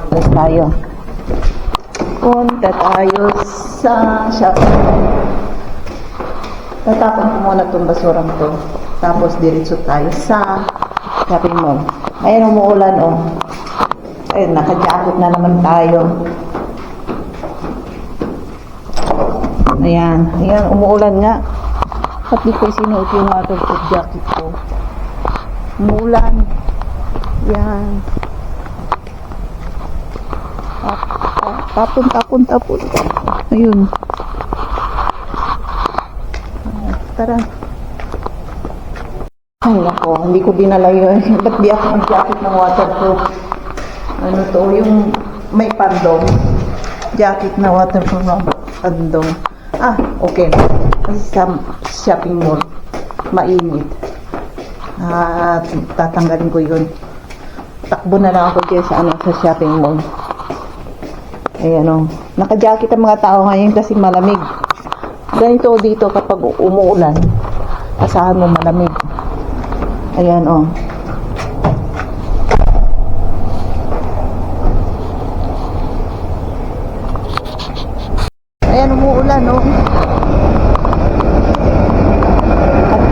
Guys tayo. Punta tayo sa shopping. Tatapon ko muna itong basurang to. Tapos diretso tayo sa shopping mall. Ayan, umuulan oh. Ayun, naka-jacket na naman tayo. Ayan, ayan, umuulan nga. Ba't di ko sinuot yung waterproof jacket ko? Umuulan. Ayan. Tapon. Ayun. Tara. Ay, nako. Hindi ko dinala yun. Ba't di ako ang jacket ng waterproof? Ano to? Yung may pandong. Jacket na waterproof ng pandong. Ah, okay na. Kasi sa shopping mall, mainit. Tatanggalin ko yun. Takbo na lang ako dyan sa, sa shopping mall. Ayan o. Naka-jacket ang mga tao ngayon kasi malamig. Ganito dito kapag umuulan. Asahan mo malamig. Ayan o. Ayan, umuulan o. At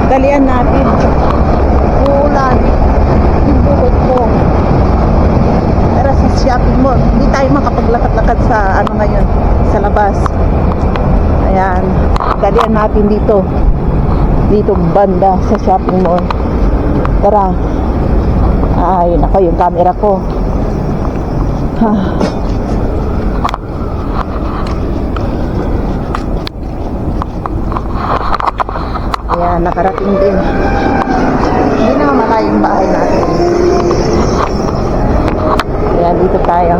dalian natin. Umuulan. Yung buhok ko. Pero sa shopping mall, hindi tayo makapaglakad-lakad sa ngayon, sa labas. Ayan, dalian natin dito banda sa shopping mall. Tara. Ay, nako yung camera ko. Ayan, nakarating din. Hindi naman malayo yung bahay natin. Ayan, dito tayo.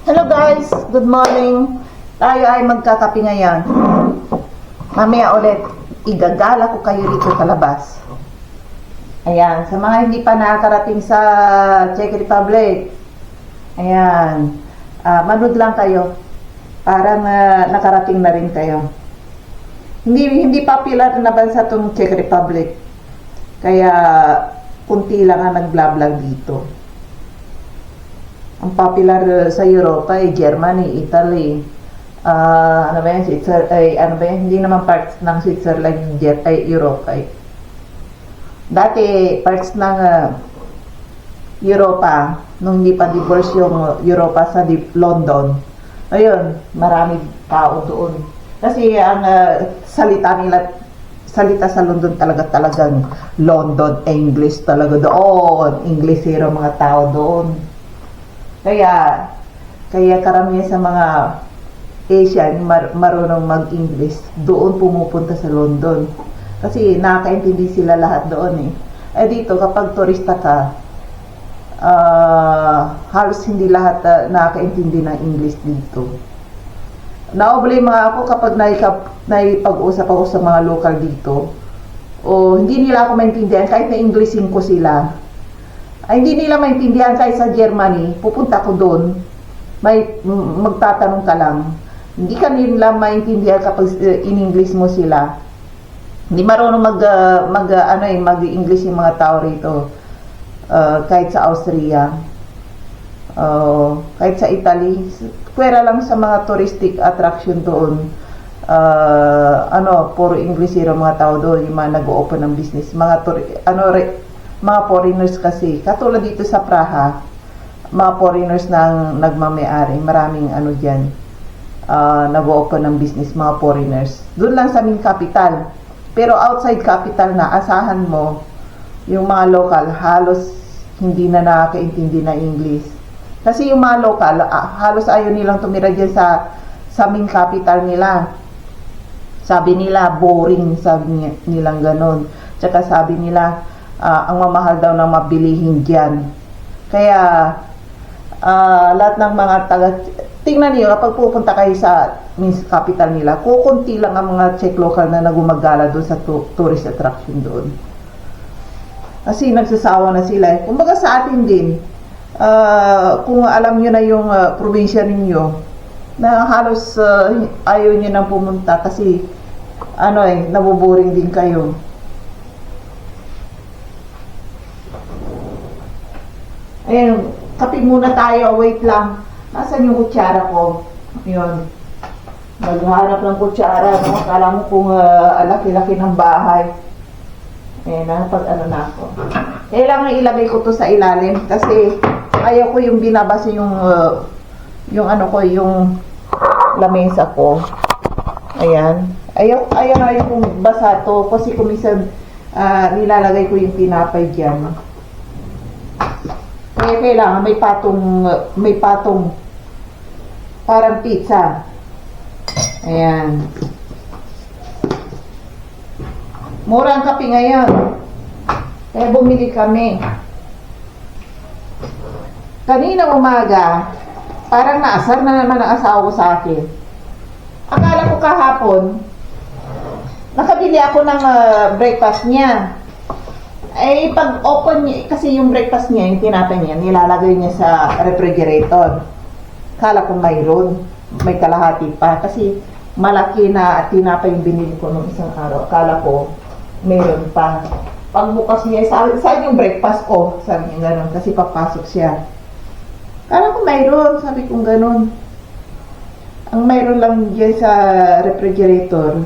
Hello guys, good morning. Tayo ay magkakape ngayon. Mamaya ulit, igagala ko kayo rito sa labas. Ayan, sa mga hindi pa nakakarating sa Czech Republic, ayan, manood lang kayo. Parang nakarating na rin kayo. Hindi popular na bansa itong Czech Republic. Kaya, kunti lang ang nag-vlog dito. Ang popular sa Europa ay Germany, Italy, ano ba yan, hindi naman parts ng Switzerland, ay Europe ay. Dati parts ng Europa, nung hindi pa divorce yung Europa sa London. Ayun, marami tao doon. Kasi ang salita sa London talagang London, English talaga doon. English hero mga tao doon. Kaya karamihan sa mga Asian marunong mag-English, doon pumupunta sa London. Kasi nakakaintindi sila lahat doon eh. Eh dito, kapag turista ka, halos hindi lahat nakakaintindi ng English dito. Naoblema ako kapag naipag-usap ako sa mga local dito. O hindi nila ako maintindihan kahit na Englishin ko sila. Ay, hindi nila maintindihan kahit sa Germany, pupunta ko doon. Magtatanong ka lang. Hindi ka nila maintindihan kapag in-English mo sila. Hindi marunong mag-English yung mga tao rito. Kahit sa Austria, kahit sa Italy, pwera lang sa mga touristic attraction doon. Puro English yung mga tao doon, yung mga nag-o-open ng business, mga foreigners kasi. Katulad dito sa Praha, mga foreigners nang nagmamay-ari, maraming diyan, nag-o-open ng business, mga foreigners. Doon lang sa main capital. Pero outside capital na, asahan mo, yung mga local, halos hindi na nakakaintindi na English. Kasi yung mga local, halos ayaw nilang tumira dyan sa main capital nila. Sabi nila, boring, sabi nilang ganon. Tsaka sabi nila, ang mamahal daw ng mabilihin dyan. Kaya, lahat ng mga tingnan niyo, kapag pupunta kayo sa capital nila, kukunti lang ang mga Czech local na nagumagala doon sa tourist attraction doon. Kasi nagsasawa na sila. Kumbaga sa atin din, kung alam nyo na yung probinsya ninyo, na halos ayaw niyo nang pumunta kasi nabuboring din kayo. Ayun, kape muna tayo. Wait lang. Nasaan yung kutsara ko? Yun. Maghanap ng kutsara. No? Akala mo kung laki-laki ng bahay. Ayan, nakapag na ako. Kailangan ilagay ko to sa ilalim kasi ayaw ko yung binabasa yung lamesa ko. Ayan. Ayaw kong basa to kasi kumisan nilalagay ko yung tinapay dyan. Kaya kailangan may patong parang pizza. Ayan. Mura ang kape ngayon. Kaya bumili kami. Kanina umaga, parang naasar na naman ang asawa ko sa akin. Akala ko kahapon, nakabili ako ng breakfast niya. Eh, pag open niya, kasi yung breakfast niya, yung tinapay niya, nilalagay niya sa refrigerator. Kala ko mayroon, may kalahati pa. Kasi malaki na tinapay yung binili ko nung isang araw. Kala ko, mayroon pa. Pagbukas niya, saan yung breakfast ko? Sabi niya gano'n, kasi papasok siya. Kala ko mayroon, sabi kong gano'n. Ang mayroon lang dyan sa refrigerator,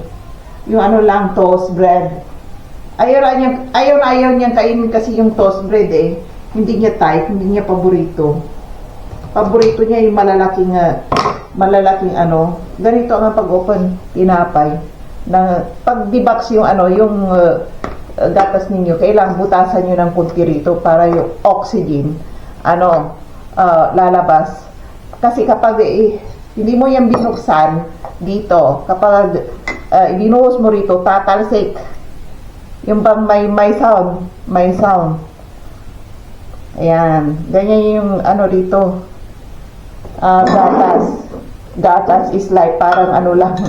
yung lang, toast bread. Ayaw niyang kainin kasi yung toast bread eh. Hindi niya type, hindi niya paborito. Paborito niya yung malalaking ganito ang pag-open tinapay. Pag debox yung gatas ninyo, kailangan butasan niyo ng kunti rito para yung oxygen lalabas. Kasi kapag hindi mo yan binuksan dito, kapag binuhos mo rito, tatalsik. Yung bang may sound. Ayan. Ganyan yung rito. Gatas is like parang lang.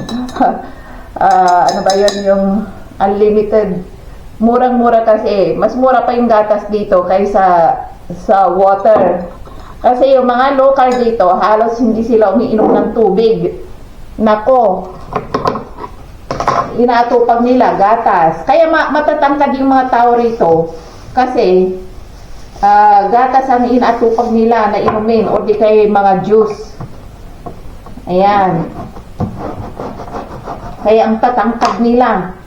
Ano ba yan yung unlimited. Murang-mura kasi. Mas mura pa yung gatas dito kaysa sa water. Kasi yung mga local dito, halos hindi sila umiinom ng tubig. Nako. Inaatupag nila gatas. Kaya matatangkad yung mga tao rito kasi gatas ang inaatupag nila na inumin o di kay mga juice. Ayan. Kaya ang tatangkad nila.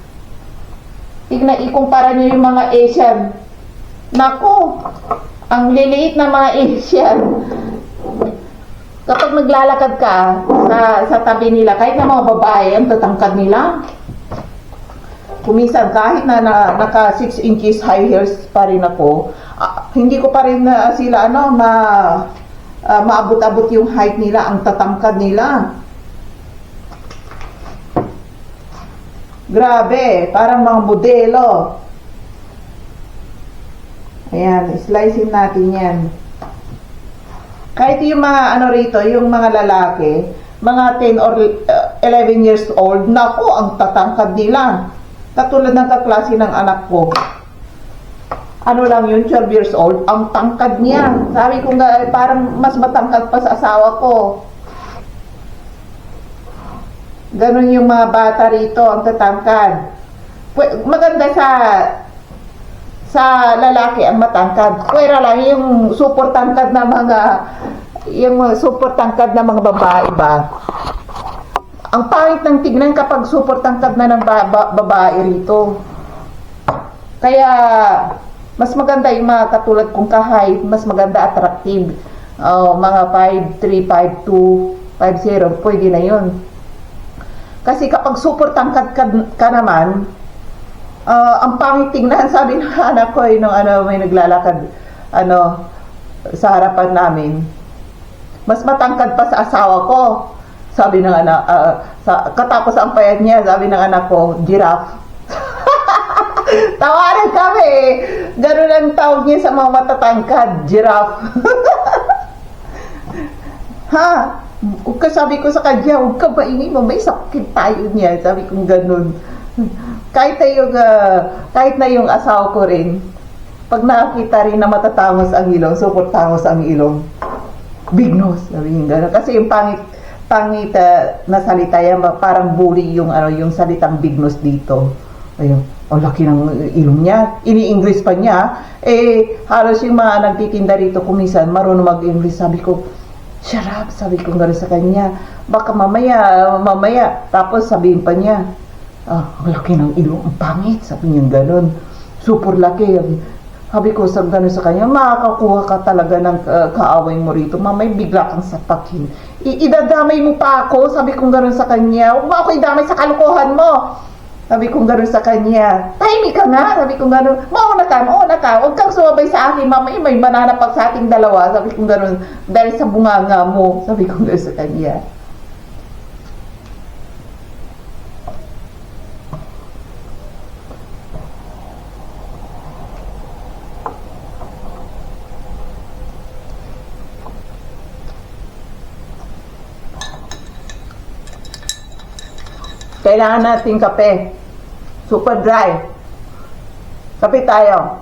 Tignan, ikumpara nyo yung mga Asian. Nako, ang liliit na mga Asian. Kapag naglalakad ka sa tabi nila, kahit na mga babae, ang tatangkad nila. Kumisan, kahit na naka 6 inches high heels pa rin ako, hindi ko pa rin sila maabot-abot yung height nila, ang tatangkad nila. Grabe, parang mga modelo. Ayan, slicein natin yan. Kahit yung mga rito, yung mga lalaki, mga 10 or 11 years old, naku, ang tatangkad nila. Katulad ng kaklase ng anak ko. Lang yun, 12 years old, ang tangkad niya. Sabi ko nga, parang mas matangkad pa sa asawa ko. Ganon yung mga bata rito, ang tatangkad. Maganda sa lalaki ang matangkad. Pwera lang yung super tangkad na mga babae ba. Ang pangit ng tignan kapag super tangkad na ng babae rito. Kaya mas maganda yung mga katulad kong ka-height, mas maganda, attractive. Mga 5'3", 5'2", 5'0", pwede na yun. Kasi kapag super tangkad ka naman, ang pangit tingnan, sabi ng anak ko, nung may naglalakad sa harapan namin, mas matangkad pa sa asawa ko. Sabi ng anak, katapos ang payat niya, sabi ng anak ko, giraffe. Tawanan kami. Ganun ang tawag niya sa mga matatangkad, giraffe. Ha? Sabi ko sa kanya, huwag ka maingay mo, may sakit tayo niya. Sabi ko ganun. Kahit na yung asawa ko rin, pag nakakita rin na matatangos ang ilong, super tangos ang ilong, big nose, sabi niya gano'n. Kasi yung pangit na salita yan, parang bully yung ano, yung salitang bignos dito. Ayun, ang laki ng ilong niya. Ini-English pa niya. Halos yung mga nagtitinda rito kumisan marunong mag-English. Sabi ko, shut up, sabi ko gano'n sa kanya. Baka mamaya. Tapos sabihin pa niya, ang laki ng ilong, ang pangit. Sabi niya gano'n. Super laki. Sabi ko sa gano'n sa kanya, makakakuha ka talaga ng kaaway mo rito. Mamaya bigla kang sapakin. Idadamay mo pa ako. Sabi ko gano'n sa kanya. Huwag mo ako idamay sa kalukuhan mo. Sabi kong gano'n sa kanya, tahimik ka nga. Sabi kong gano'n, mauna ka. Huwag kang sumabay sa akin, mamaya may mananapag sa ating dalawa. Sabi kong gano'n, dahil sa bunganga mo. Sabi kong gano'n sa kanya. Kailangan natin kape. Super dry. Kape tayo.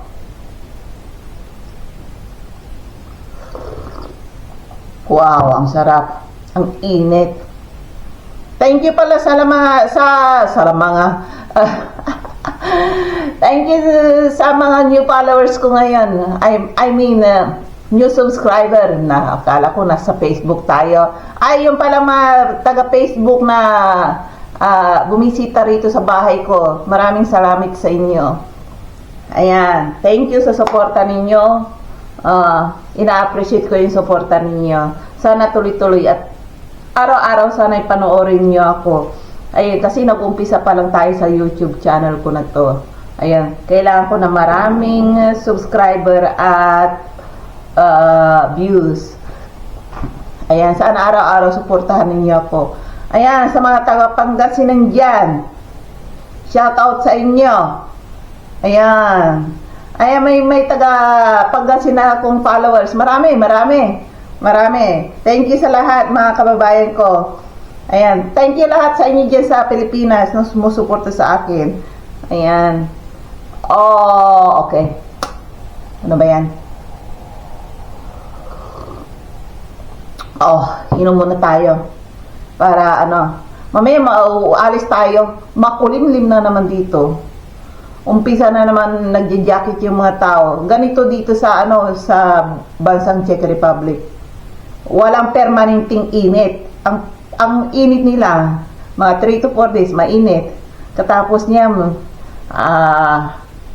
Wow, ang sarap. Ang init. Thank you pala sa mga thank you sa mga new followers ko ngayon. I mean new subscriber na akala ko nasa Facebook tayo. Ay, yung pala mga taga Facebook na bumisita rito sa bahay ko. Maraming salamat sa inyo. Ayan. Thank you sa suporta ninyo. Ina-appreciate ko yung suporta ninyo. Sana tuloy-tuloy at araw-araw sana ipanoorin nyo ako. Ayun, kasi nag-umpisa pa lang tayo sa YouTube channel ko na to. Ayan. Kailangan ko na maraming subscriber at views. Ayan. Sana araw-araw suportahan ninyo ako. Ayan, sa mga taga-Pangasinan dyan, shout out sa inyo. Ayan. Ayan, may taga-Pangasinan akong followers. Marami. Thank you sa lahat, mga kababayan ko. Ayan, thank you lahat sa inyo dyan sa Pilipinas na sumusuporta sa akin. Ayan. Oh, okay. Ano ba yan? Oh, inom muna tayo. Para mamaya maualis tayo, makulimlim na naman dito. Umpisa na naman nagja-jacket yung mga tao. Ganito dito sa sa bansang Czech Republic. Walang permanenteng init. Ang init nila, mga 3 to 4 days mainit. Katapos niya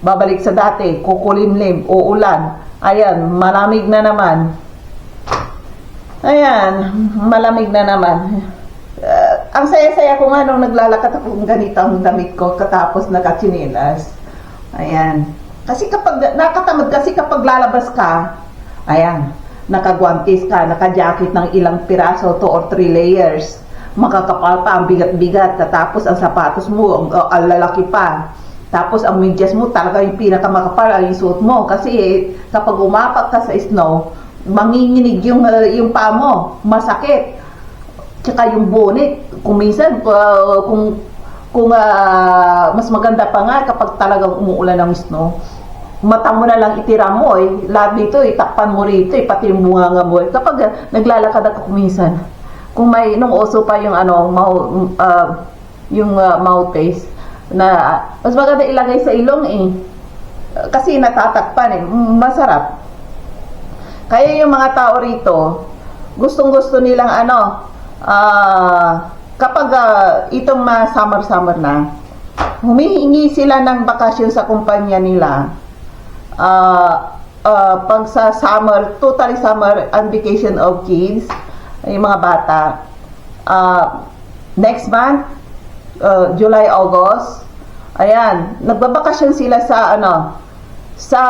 babalik sa dati, kukulimlim, uulan. Ayan, malamig na naman. Ayan, malamig na naman. Ang saya-saya ko nga nung naglalakad ako kung ganito ang damit ko katapos nakachinelas. Ayan. Kasi kapag nakatamad kasi kapag lalabas ka, ayan, nakagwantes ka, naka-jacket ng ilang piraso, 2 or 3 layers. Makakapal pa, ang bigat-bigat. Tapos ang sapatos mo, ang lalaki pa. Tapos ang medyas mo, talaga yung pinakamakapal ang suot mo. Kasi kapag umapak ka sa snow, manginginig yung paa mo, masakit. Tsaka yung bonnet, kung minsan, kung mas maganda pa nga kapag talagang umuulan ng snow, mata mo na lang itira mo lahat dito takpan mo rito pati yung bunganga mo kapag naglalakad ako minsan, kung may nung uso pa yung mouthpiece na mas maganda ilagay sa ilong kasi natatakpan masarap. Kaya yung mga tao rito, gustong-gusto nilang kapag itong summer na, humihingi sila ng bakasyon sa kumpanya nila. Pag sa summer, totally summer and vacation of kids, yung mga bata, next month, July, August, ayan, nagbabakasyon sila sa sa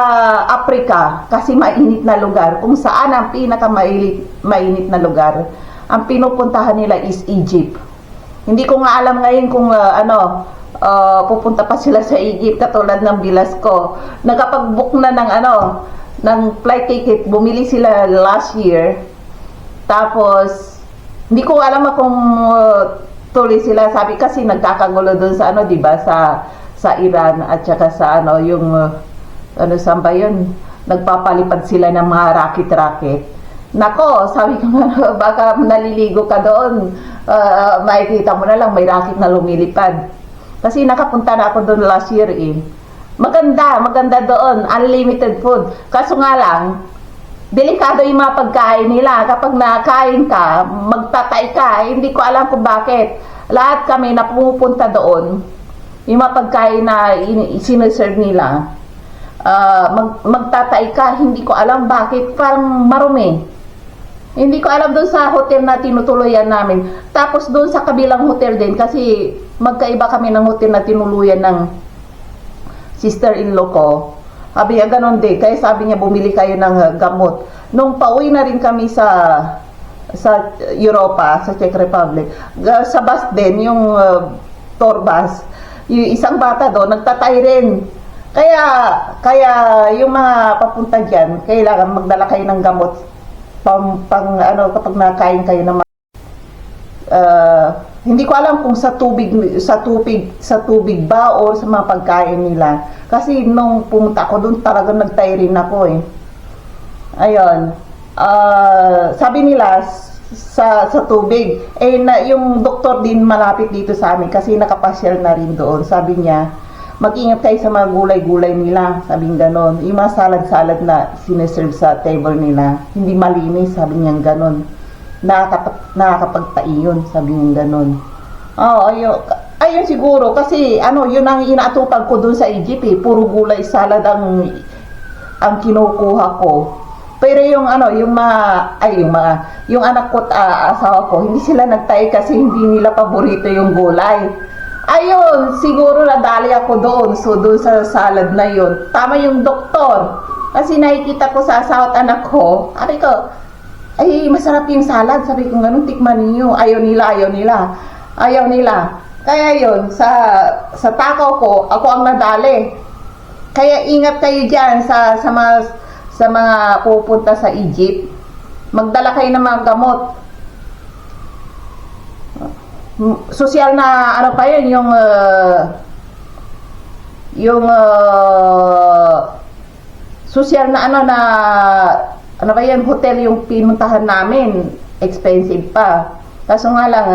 Africa kasi mainit na lugar. Kung saan ang pinaka-mainit na lugar, ang pinupuntahan nila is Egypt. Hindi ko nga alam ngayon kung pupunta pa sila sa Egypt katulad ng bilas ko. Nakapag-book na ng flight ticket, bumili sila last year. Tapos hindi ko alam kung tuloy sila, sabi kasi nagkakagulo doon sa di ba sa Iran at saka sa yung saan ba yun? Nagpapalipad sila ng mga racket-racket. Nako, sabi ko nga, baka naliligo ka doon. Makikita mo na lang, may racket na lumilipad. Kasi nakapunta na ako doon last year eh. Maganda doon, unlimited food. Kaso nga lang, delikado yung mga pagkain nila. Kapag nakain ka, magtatay ka. Hindi ko alam kung bakit. Lahat kami na pumupunta doon, yung mga pagkain na siniserve nila, magtatay ka. Hindi ko alam bakit. Parang marumi. Hindi ko alam doon sa hotel na tinutuluyan namin. Tapos doon sa kabilang hotel din, kasi magkaiba kami ng hotel na tinuluyan ng sister-in-law ko. Sabi niya, ganon din. Kaya sabi niya, bumili kayo ng gamot. Nung pauwi na rin kami sa Europa, sa Czech Republic, sa bus din, yung tour bus, yung isang bata doon, nagtatay rin. Kaya yung mga papunta dyan, kailangan magdala kayo ng gamot kapag nakain kayo ng hindi ko alam kung sa tubig ba o sa mga pagkain nila. Kasi nung pumunta ako doon, talagang nagtay rin ako eh. Ayun. Sabi nila sa tubig, yung doktor din malapit dito sa amin kasi nakapasyal na rin doon. Sabi niya, mag-ingat kayo sa mga gulay-gulay nila. Sabi niya ganon. Yung mga salad-salad na sineserve sa table nila, hindi malinis. Sabi niya ganon. Nakakapagtai yun, sabi niya ganon. Ayun siguro kasi yun ang inaatupag ko dun sa Egypt eh. Puro gulay salad ang kinukuha ko. Pero yung yung anak ko at asawa ko, hindi sila nagtay kasi hindi nila paborito yung gulay. Ayun, siguro nadali ako doon. So doon sa salad na yun, tama yung doktor. Kasi nakikita ko sa asawa at anak ko, sabi ko, ay, masarap yung salad. Sabi ko, ganun, tikman ninyo. Ayaw nila. Kaya yun, sa takaw ko, ako ang nadali. Kaya ingat kayo dyan sa mga pupunta sa Egypt. Magdala kayo ng mga gamot. Sosyal na, pa yun, sosyal na ba yan, hotel yung pinuntahan namin, expensive pa. Kaso nga lang,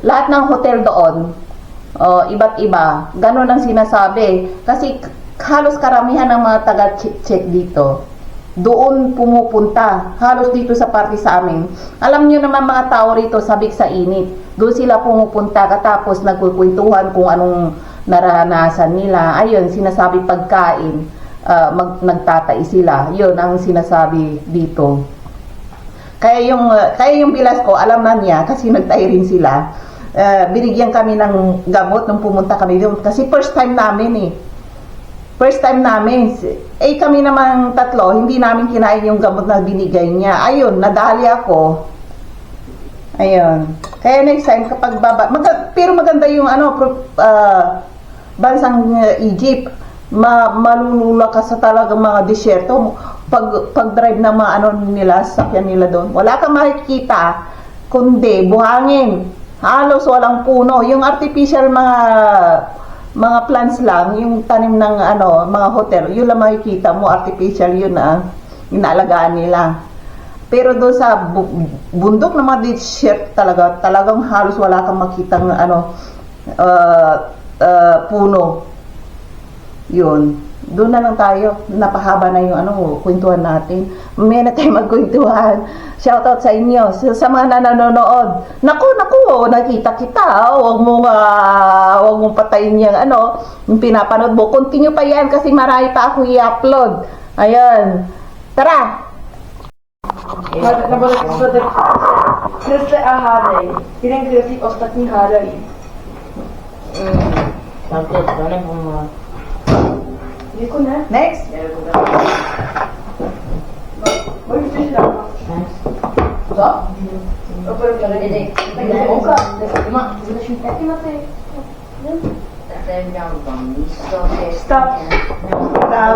lahat ng hotel doon, iba't iba, ganun ang sinasabi. Kasi halos karamihan ng mga taga-check dito, doon pumupunta, halos dito sa party sa amin. Alam nyo naman mga tao rito, sabik sa init. Doon sila pumupunta, katapos nagkukwentuhan kung anong naranasan nila. Ayun, sinasabi pagkain. Nagtatay sila. Yun ang sinasabi dito. Kaya yung bilas ko, alam na niya kasi nagtay rin sila. Binigyan kami ng gamot nung pumunta kami doon. Kasi first time namin eh. First time namin. Kami namang tatlo, hindi namin kinain yung gamot na binigay niya. Ayun, nadali ako. Ayun. Kaya next time kapag pero maganda yung bansang Egypt. Malulula ka sa talagang mga disyerto. Pag drive ng mga sasakyan nila doon, wala kang makikita kundi buhangin, halos walang puno. Yung artificial mga plants lang, yung tanim ng mga hotel, yun lang makikita mo, artificial yun inaalagaan nila. Pero doon sa bundok ng mga disyerto talagang halos wala kang makitang puno. Yun. Doon na lang tayo. Napahaba na yung kwentuhan natin. May na tayo magkwentuhan. Shoutout sa inyo. Sa mga nanonood. Naku, nakita kita. Huwag mong patayin yung pinapanood mo. Continue pa yan kasi marami pa ako i-upload. Ayan. Tara! Kresle a hádej. Jeden kreslík, ostatní hádají. Tak to je nebo Jako ne? Next! Můžeš si dát. Co? Opravdu tady. Tak je oka. Budeš mít taky na ty? Tak tady dám tam místo. Stop.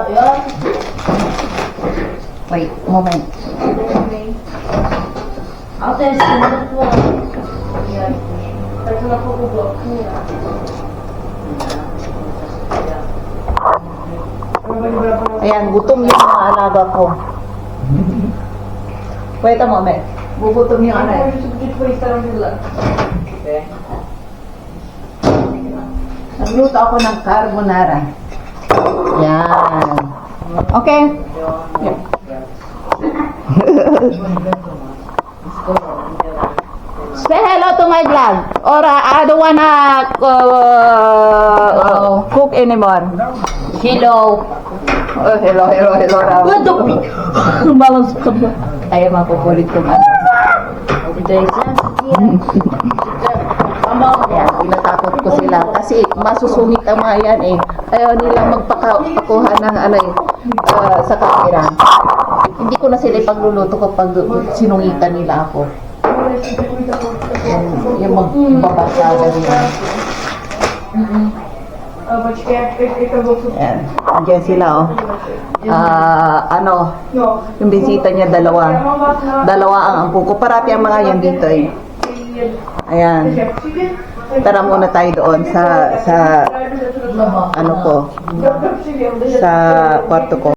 Jo. Wait, moment. A to je smutno. Tak to na chvilku bloknu. Ayan, gutom yung mga alaga ko. Wait a moment. Gugutom yung Я ano eh. хочу будет твои стороны. Okay. Nagluto ako ng carbonara. Yan. Okay. Say hello to my vlog. Or I don't wanna cook anymore. Hello. Oh, hello. What the balance ka ba? Ayaw mapupulit ko man. Ayan, pinatakot ko sila kasi masusungit ang mga yan eh. Ayaw nilang magpakuha ng ano eh, sa camera. Hindi ko na sila ipagluluto kapag sinungitan nila ako. Yung magbabasada nila. Бачки, это был Ayan, andyan sila oh. Ano, Но. yung bisita niya dalawa. Dalawa ang ampo ko. Parati ang mga yan dito eh. Ayan. Tara muna tayo doon sa ano ko, sa kwarto ko.